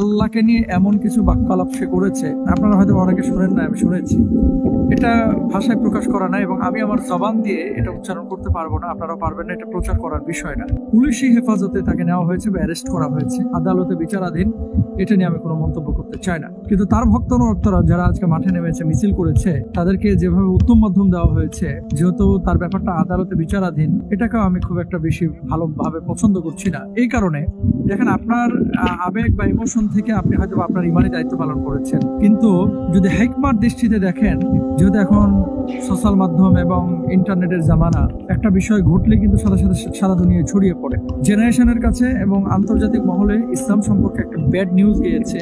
আল্লাহকে নিয়ে এমন কিছু বাক্যালাপ সে করেছে, আপনারা হয়তো অনেকে শুনেন না, আমি শুনেছি। এটা ভাষায় প্রকাশ করা না এবং আমি আমার জবান দিয়ে এটা উচ্চারণ করতে পারবো না, আপনারাও পারবেন না, এটা প্রচার করার বিষয় না। পুলিশি হেফাজতে তাকে নেওয়া হয়েছে বা অ্যারেস্ট করা হয়েছে, আদালতে বিচারাধীন। এটা নিয়ে আমি কোনো মন্তব্য করতে চাই না। কিন্তু তার ভক্তরা যারা আজকে মাঠে নেমেছে, মিছিল করেছে, তাদেরকে যেভাবে উত্তম মাধ্যম দেওয়া হয়েছে, যেহেতু তার ব্যাপারটা আদালতে বিচারাধীন, এটাকেও আমি খুব একটা বেশি ভালোভাবে পছন্দ করছি না। এই কারণে দেখেন, আপনার আবেগ বা ইমোশন থেকে আপনি হয়তো আপনার ইমানি দায়িত্ব পালন করেছেন, কিন্তু যদি হিকমার দৃষ্টিতে দেখেন, যেহেতু এখন সোশ্যাল মাধ্যম এবং ইন্টারনেটের জামানা, একটা বিষয় ঘটলে কিন্তু সাথে সাথে সারা দুনিয়া ছড়িয়ে পড়ে। জেনারেশনের কাছে এবং আন্তর্জাতিক মহলে ইসলাম সম্পর্কে একটা ব্যাড নিউজ গিয়েছে,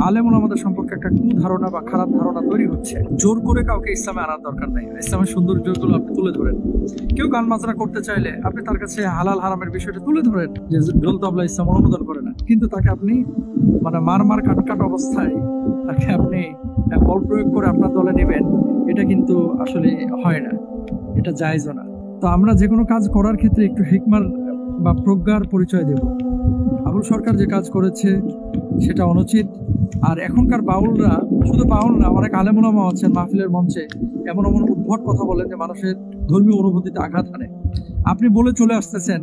আলেম ওলামাদের সম্পর্কে একটা কুধারণা বা খারাপ ধারণা তৈরি হচ্ছে। জোর করে কাউকে ইসলামে আনার দরকার নেই। ইসলামের সৌন্দর্যগুলো আপনি তুলে ধরেন। কেউ গান বাজনা করতে চাইলে আপনি তার কাছে হালাল হারামের বিষয়টা তুলে ধরেন, যে ঢোল তবলা ইসলাম অনুমোদন করে না, কিন্তু তাকে আপনি মানে মার কাট অবস্থায় তাকে আপনি বল প্রয়োগ করে আপনার দলে নেবেন, এটা কিন্তু আসলে হয় না, এটা জায়েজও না। তো আমরা যে কোনো কাজ করার ক্ষেত্রে একটু হিকমার বা প্রজ্ঞার পরিচয় দেব। আবুল সরকার যে কাজ করেছে সেটা অনুচিত। আর এখনকার বাউলরা, শুধু বাউল না, অনেক আলেম ওলামা আছেন মাহফিলের মঞ্চে এমন এমন উদ্ভট কথা বলেন যে মানুষের ধর্মীয় অনুভূতিতে আঘাত হানে। আপনি বলে চলে আসতেছেন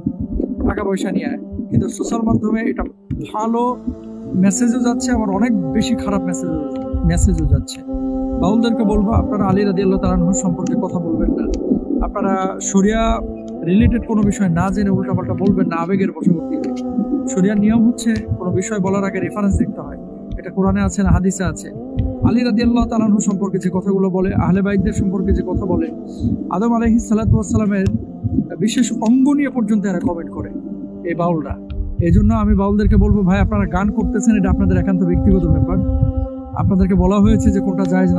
টাকা পয়সা নিয়ে, কিন্তু সোশ্যাল মাধ্যমে এটা ভালো মেসেজও যাচ্ছে, আবার অনেক বেশি খারাপ মেসেজও যাচ্ছে। বাউলদেরকে বলবো, আপনারা আলী রাদিয়াল্লাহু তাআলা আনহু সম্পর্কে কথা বলবেন না, আপনারা শরিয়া রিলেটেড কোনো বিষয় না জেনে উল্টাপাল্টা বলবেন না আবেগের বশবর্তী হয়ে। শরিয়ার নিয়ম হচ্ছে কোনো বিষয় বলার আগে রেফারেন্স দেখতে হয়, এটা কোরআনে আছে না হাদিসে আছে। আলী রাদিয়াল্লাহু তাআলা আনহু সম্পর্কে যে কথাগুলো বলে, আহলে বাইতদের সম্পর্কে যে কথা বলে, আদম আলাইহিস সালাতু ওয়াস সালামের বিশেষ অঙ্গ নিয়ে পর্যন্ত এরা কমেন্ট করে এই বাউলরা। এই জন্য আমি বাউলদেরকে বলবো, ভাই আপনারা গান করতেছেন, এটা আপনাদের একান্ত ব্যক্তিগত ব্যাপার। আপনাদেরকে বলা হয়েছে যে কোনটা জায়েজ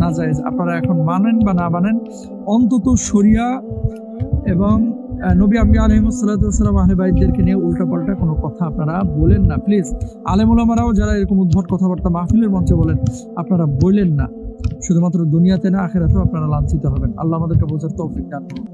না জায়েজ, আপনারা এখন মানেন বা না মানেন, অন্তত শরিয়া এবং নবী আম্বিয়া আলাইহিস সালাতু ওয়াস সালাম আহলে বাইতদেরকে নিয়ে উল্টাপাল্টা কোনো কথা আপনারা বলেন না প্লিজ। আলেম ওলামারাও যারা এরকম উদ্ভট কথাবার্তা মাহফিলের মঞ্চে বলেন, আপনারা বলেন না। শুধুমাত্র দুনিয়াতে না, আখিরাতেও আপনারা লাঞ্ছিত হবেন। আল্লাহ আমাদেরকে বোঝার তৌফিক দান করুন।